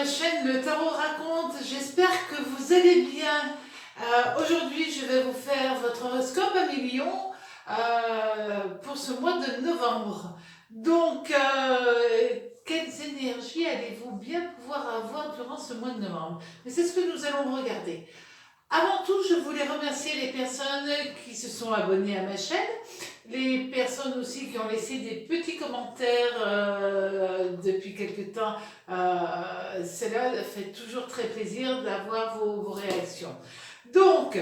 chaîne Le Tarot Raconte, j'espère que vous allez bien. Aujourd'hui je vais vous faire votre horoscope à million pour ce mois de novembre. Donc quelles énergies allez-vous bien pouvoir avoir durant ce mois de novembre? Mais c'est ce que nous allons regarder. Avant tout, je voulais remercier les personnes qui se sont abonnées à ma chaîne, les personnes aussi qui ont laissé des petits commentaires depuis quelque temps. Cela fait toujours très plaisir d'avoir vos réactions. Donc,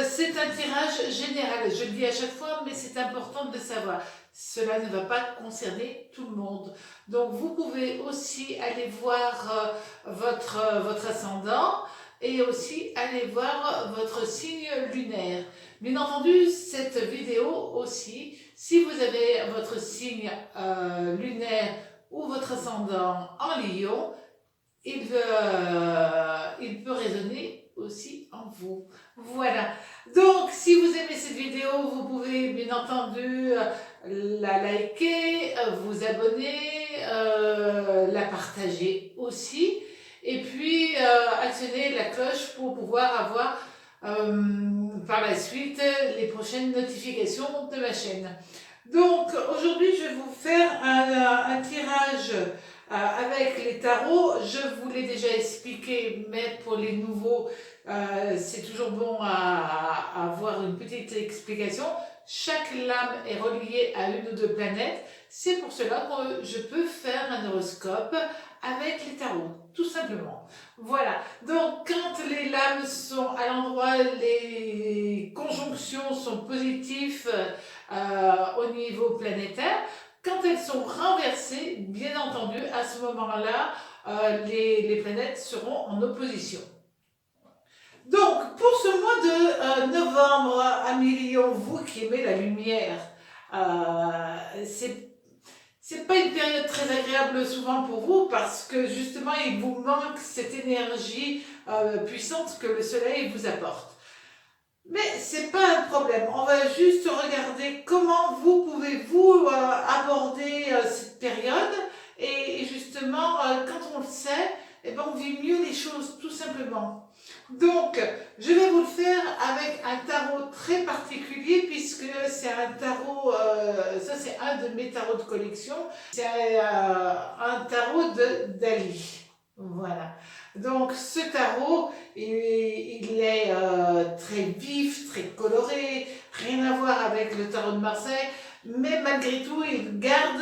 c'est un tirage général, je le dis à chaque fois, mais c'est important de le savoir. Cela ne va pas concerner tout le monde. Donc, vous pouvez aussi aller voir votre ascendant, et aussi aller voir votre signe lunaire. Bien entendu, cette vidéo aussi, si vous avez votre signe lunaire ou votre ascendant en Lion, il peut résonner aussi en vous. Voilà. Donc, si vous aimez cette vidéo, vous pouvez bien entendu la liker, vous abonner, la partager aussi. Et puis actionner la cloche pour pouvoir avoir par la suite les prochaines notifications de ma chaîne. Donc aujourd'hui je vais vous faire un tirage avec les tarots. Je vous l'ai déjà expliqué, mais pour les nouveaux c'est toujours bon à avoir une petite explication. Chaque lame est reliée à une ou deux planètes. C'est pour cela que je peux faire un horoscope avec les tarots, tout simplement. Voilà, donc quand les lames sont à l'endroit, les conjonctions sont positives au niveau planétaire. Quand elles sont renversées, bien entendu, à ce moment-là, les planètes seront en opposition. Donc, pour ce mois de novembre, Amélie, vous qui aimez la lumière, c'est pas une période très agréable souvent pour vous parce que justement il vous manque cette énergie puissante que le soleil vous apporte. Mais c'est pas un problème, on va juste regarder comment vous pouvez aborder cette période et justement quand on le sait, eh ben, on vit mieux les choses tout simplement. Donc, je vais vous le faire avec un tarot très particulier puisque c'est un tarot, ça c'est un de mes tarots de collection, c'est un tarot de Dali. Voilà. Donc ce tarot, il est très vif, très coloré, rien à voir avec le tarot de Marseille, mais malgré tout, il garde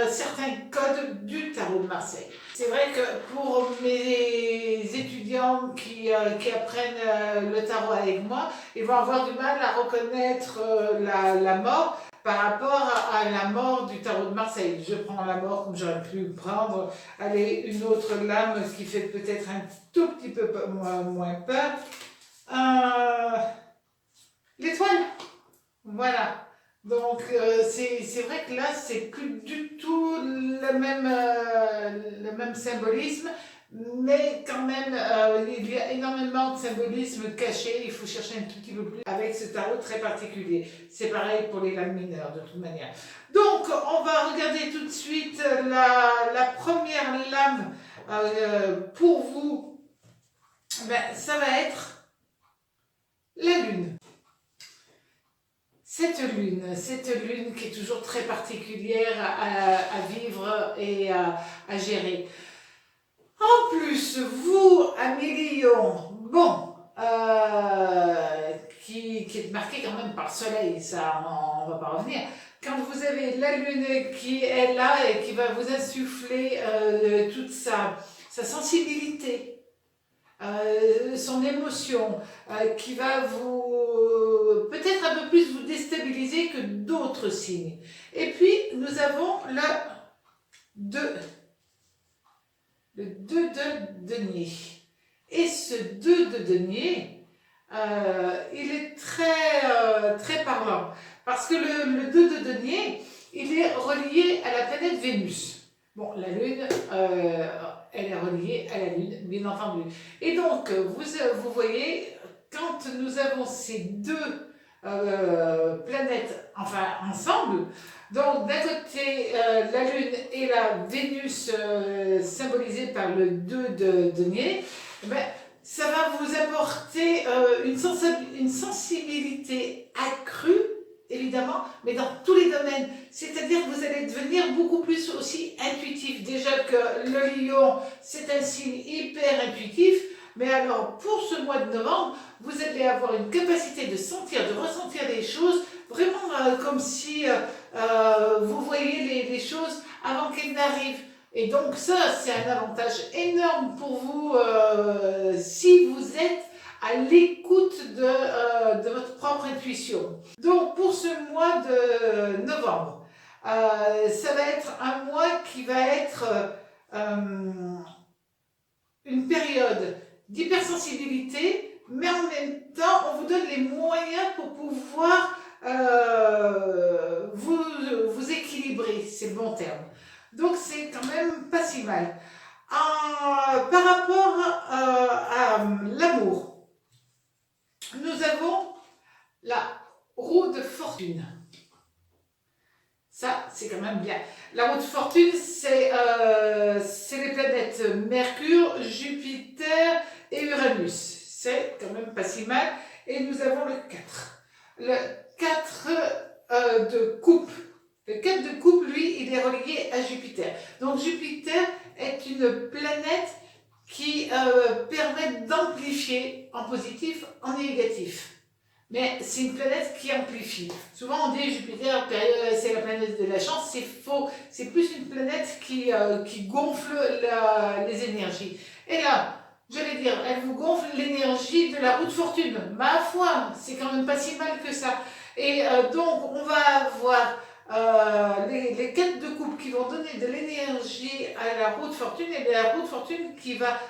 certains codes du tarot de Marseille. C'est vrai que pour mes étudiants qui apprennent le tarot avec moi, ils vont avoir du mal à reconnaître la mort par rapport à la mort du tarot de Marseille. Je prends la mort comme j'aurais pu prendre une autre lame, ce qui fait peut-être un tout petit peu moins peur. L'étoile, voilà. Donc c'est vrai que là c'est plus du tout le même symbolisme, mais quand même il y a énormément de symbolisme caché. Il faut chercher un tout petit peu plus avec ce tarot très particulier. C'est pareil pour les lames mineures de toute manière. Donc on va regarder tout de suite la première lame pour vous. Ben, ça va être la lune. Cette lune qui est toujours très particulière à vivre et à gérer. En plus, vous, Amélie, bon, qui est marqué quand même par le soleil, ça on va pas revenir. Quand vous avez la lune qui est là et qui va vous insuffler toute sa sensibilité, son émotion, qui va vous peut-être un peu plus vous déstabiliser que d'autres signes. Et puis nous avons le 2 de denier. Et ce 2 de denier, il est très parlant. Parce que le 2 de denier, il est relié à la planète Vénus. Bon, la Lune, elle est reliée à la Lune, bien entendu. Et donc, vous voyez, quand nous avons ces deux planètes, enfin ensemble. Donc d'un côté la Lune et la Vénus symbolisée par le 2 de denier, ben, ça va vous apporter une sensibilité accrue, évidemment, mais dans tous les domaines. C'est-à-dire que vous allez devenir beaucoup plus aussi intuitif. Déjà que le lion, c'est un signe hyper intuitif, mais alors pour ce mois de novembre, vous allez avoir une capacité de sentir, de ressentir des choses, vraiment comme si vous voyez les choses avant qu'elles n'arrivent. Et donc ça, c'est un avantage énorme pour vous si vous êtes à l'écoute de votre propre intuition. Donc pour ce mois de novembre, ça va être un mois qui va être une période d'hypersensibilité, mais en même temps, on vous donne les moyens pour pouvoir vous équilibrer, c'est le bon terme. Donc c'est quand même pas si mal. Par rapport à l'amour, nous avons la roue de fortune. Ça, c'est quand même bien. La roue de fortune, c'est les planètes Mercure, Jupiter et Uranus. C'est quand même pas si mal. Et nous avons le 4. Le 4 de coupe. Le 4 de coupe, lui, il est relié à Jupiter. Donc Jupiter est une planète qui permet d'amplifier en positif, en négatif. Mais c'est une planète qui amplifie. Souvent on dit Jupiter, c'est la planète de la chance, c'est faux. C'est plus une planète qui gonfle les énergies. Et là, j'allais dire, elle vous gonfle l'énergie de la roue de fortune. Ma foi, c'est quand même pas si mal que ça. Et donc on va avoir les 4 de coupe qui vont donner de l'énergie à la roue de fortune, et la roue de fortune qui va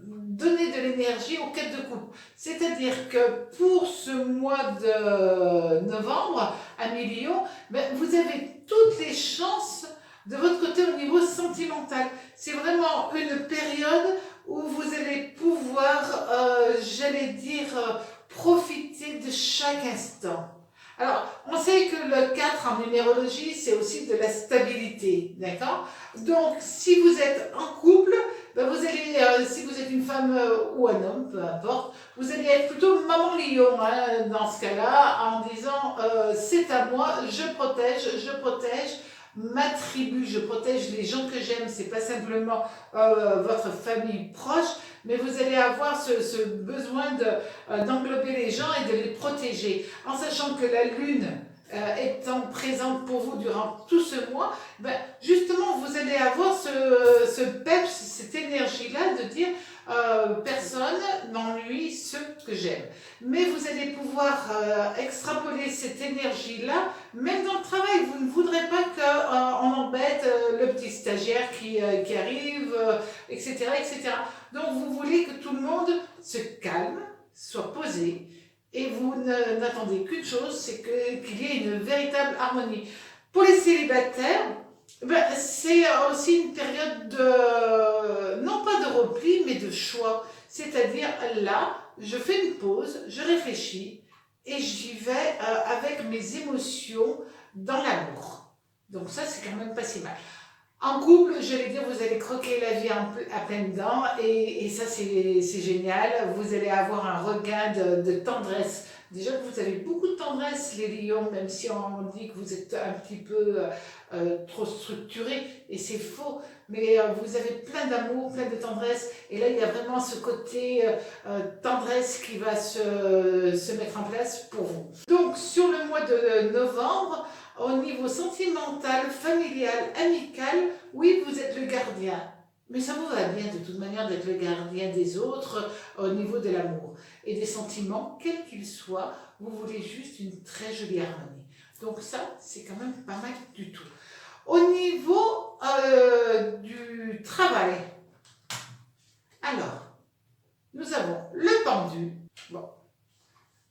donner de l'énergie aux 4 de coupe. C'est-à-dire que pour ce mois de novembre, à Million, ben, vous avez toutes les chances de votre côté au niveau sentimental. C'est vraiment une période où vous allez pouvoir, j'allais dire, profiter de chaque instant. Alors, on sait que le 4 en numérologie, c'est aussi de la stabilité, d'accord? Donc, si vous êtes en couple, ben vous allez, si vous êtes une femme ou un homme, peu importe, vous allez être plutôt maman lion, hein, dans ce cas-là, en disant c'est à moi, je protège ma tribu, je protège les gens que j'aime. C'est pas simplement votre famille proche, mais vous allez avoir ce besoin d'englober les gens et de les protéger, en sachant que la lune étant présente pour vous durant tout ce mois, ben, justement vous allez avoir ce peps, cette énergie-là de dire personne n'ennuie ceux que j'aime. Mais vous allez pouvoir extrapoler cette énergie-là, même dans le travail. Vous ne voudrez pas qu'on embête le petit stagiaire qui arrive, etc., etc. Donc vous voulez que tout le monde se calme, soit posé, et vous n'attendez qu'une chose, c'est qu'il y ait une véritable harmonie. Pour les célibataires, ben, c'est aussi une période de, non pas de repli, mais de choix. C'est-à-dire, là, je fais une pause, je réfléchis, et j'y vais avec mes émotions dans l'amour. Donc ça, c'est quand même pas si mal. En couple, je vais dire, vous allez croquer la vie à pleines dents, et ça c'est génial. Vous allez avoir un regain de tendresse. Déjà que vous avez beaucoup de tendresse, les lions, même si on dit que vous êtes un petit peu trop structuré, et c'est faux, mais vous avez plein d'amour, plein de tendresse, et là il y a vraiment ce côté tendresse qui va se mettre en place pour vous. Donc sur le mois de novembre, au niveau sentimental, familial, amical, oui, vous êtes le gardien. Mais ça vous va bien de toute manière d'être le gardien des autres au niveau de l'amour. Et des sentiments, quels qu'ils soient, vous voulez juste une très jolie harmonie. Donc ça, c'est quand même pas mal du tout. Au niveau du travail, alors, nous avons le pendu. Bon.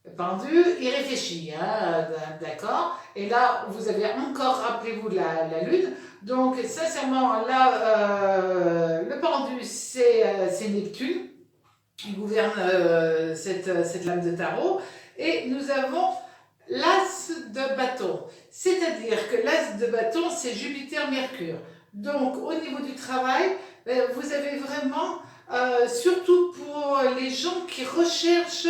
Le pendu, il réfléchit, hein, d'accord? Et là, vous avez encore, rappelez-vous, la lune. Donc, sincèrement, là, le pendu, c'est Neptune. Il gouverne cette lame de tarot. Et nous avons l'as de bâton, c'est-à-dire que l'as de bâton, c'est Jupiter-Mercure. Donc, au niveau du travail, vous avez vraiment, surtout pour les gens qui recherchent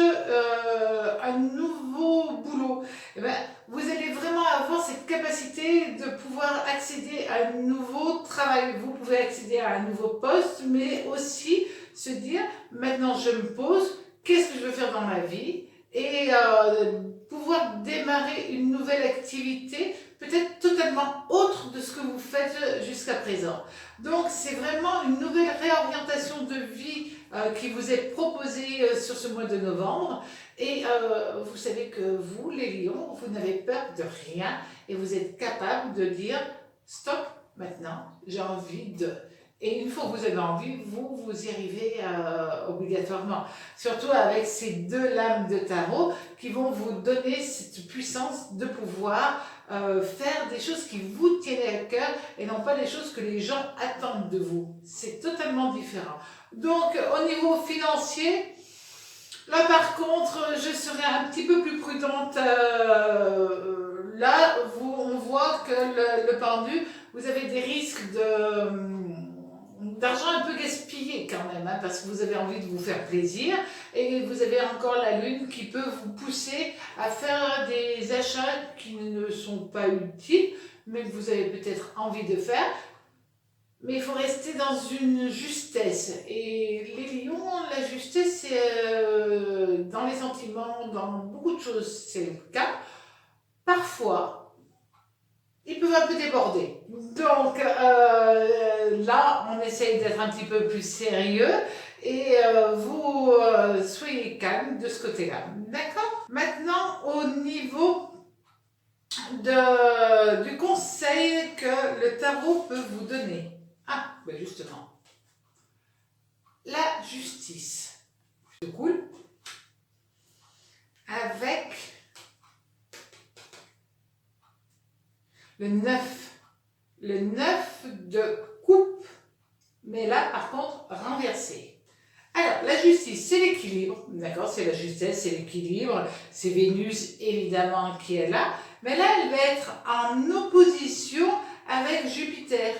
un nouveau boulot, eh ben, vous allez vraiment avoir cette capacité de pouvoir accéder à un nouveau travail. Vous pouvez accéder à un nouveau poste, mais aussi se dire, maintenant je me pose, qu'est-ce que je veux faire dans ma vie? Et pouvoir démarrer une nouvelle activité, peut-être totalement autre de ce que vous faites jusqu'à présent. Donc c'est vraiment une nouvelle réorientation de vie qui vous est proposée sur ce mois de novembre. Et vous savez que vous, les lions, vous n'avez peur de rien et vous êtes capable de dire stop, maintenant, j'ai envie de... Et une fois que vous avez envie, vous y arrivez obligatoirement. Surtout avec ces deux lames de tarot qui vont vous donner cette puissance de pouvoir faire des choses qui vous tiennent à cœur et non pas des choses que les gens attendent de vous. C'est totalement différent. Donc, au niveau financier, là par contre, je serai un petit peu plus prudente. Là, on voit que le pendu, vous avez des risques d'argent un peu gaspillé quand même, hein, parce que vous avez envie de vous faire plaisir et vous avez encore la lune qui peut vous pousser à faire des achats qui ne sont pas utiles, mais que vous avez peut-être envie de faire. Mais il faut rester dans une justesse. Et les lions, la justesse, c'est dans les sentiments, dans beaucoup de choses, c'est le cas. Parfois, ils peuvent un peu déborder. Donc là, on essaye d'être un petit peu plus sérieux et vous soyez calme de ce côté-là. D'accord? Maintenant, au niveau du conseil que le tarot peut vous donner. Ah, ben justement, la justice. C'est cool. Avec le 9. Le 9 de coupe, mais là, par contre, renversé. Alors, la justice, c'est l'équilibre, d'accord? C'est la justesse, c'est l'équilibre. C'est Vénus, évidemment, qui est là. Mais là, elle va être en opposition avec Jupiter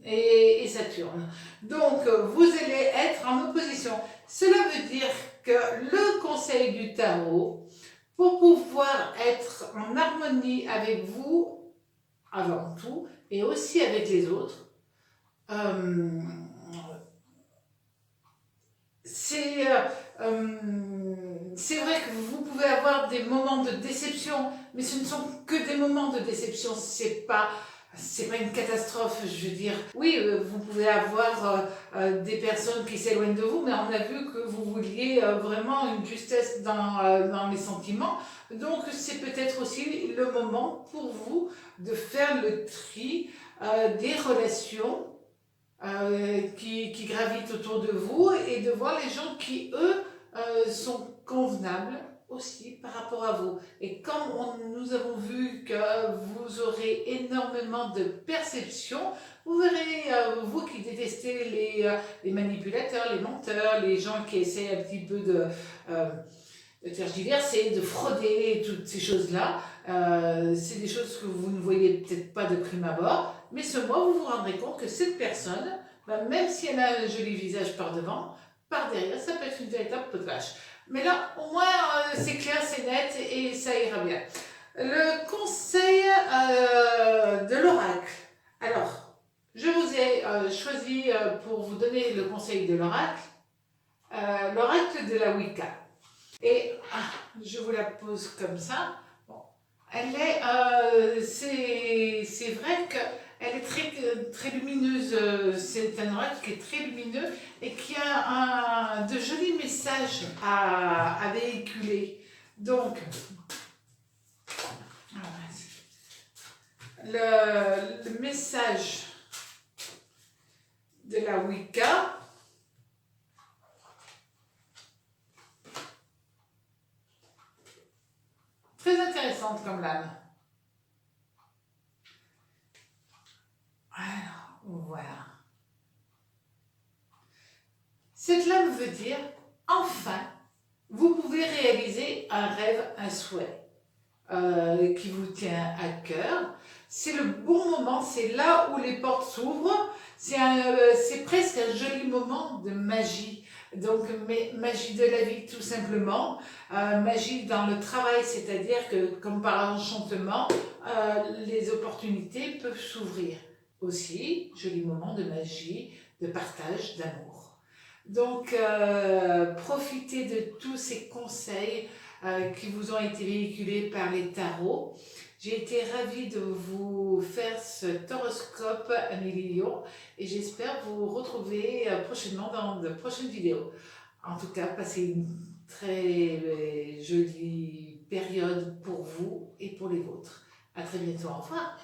et Saturne. Donc, vous allez être en opposition. Cela veut dire que le conseil du tarot, pour pouvoir être en harmonie avec vous, avant tout, et aussi avec les autres, c'est vrai que vous pouvez avoir des moments de déception, mais ce ne sont que des moments de déception, c'est pas une catastrophe, je veux dire. Oui, vous pouvez avoir des personnes qui s'éloignent de vous, mais on a vu que vous vouliez vraiment une justesse dans les sentiments. Donc, c'est peut-être aussi le moment pour vous de faire le tri des relations qui gravitent autour de vous et de voir les gens qui, eux, sont convenables aussi par rapport à vous. Et comme nous avons vu que vous aurez énormément de perception, vous verrez, vous qui détestez les manipulateurs, les menteurs, les gens qui essaient un petit peu de tergiverser, de frauder, toutes ces choses-là, c'est des choses que vous ne voyez peut-être pas de prime abord, mais ce mois, vous vous rendrez compte que cette personne, même si elle a un joli visage par devant, par derrière, ça peut être une véritable peau de vache. Mais là, au moins, c'est clair, c'est net et ça ira bien. Le conseil de l'oracle. Alors, je vous ai choisi pour vous donner le conseil de l'oracle, l'oracle de la Wicca. Et je vous la pose comme ça. Bon, elle est, c'est vrai qu'elle est très lumineuse. C'est un oracle qui est très lumineux et qui a de jolis messages à véhiculer. Donc, le message de la Wicca. Très intéressante comme lame. Alors, voilà. Cette lame veut dire, enfin, vous pouvez réaliser un rêve, un souhait qui vous tient à cœur. C'est le bon moment, c'est là où les portes s'ouvrent. C'est presque un joli moment de magie. Donc, magie de la vie tout simplement. Magie dans le travail, c'est-à-dire que comme par enchantement, les opportunités peuvent s'ouvrir. Aussi, joli moment de magie, de partage, d'amour. Donc, profitez de tous ces conseils qui vous ont été véhiculés par les tarots. J'ai été ravie de vous faire cet horoscope Amélie-Lyon et j'espère vous retrouver prochainement dans de prochaines vidéos. En tout cas, passez une très jolie période pour vous et pour les vôtres. À très bientôt, au revoir.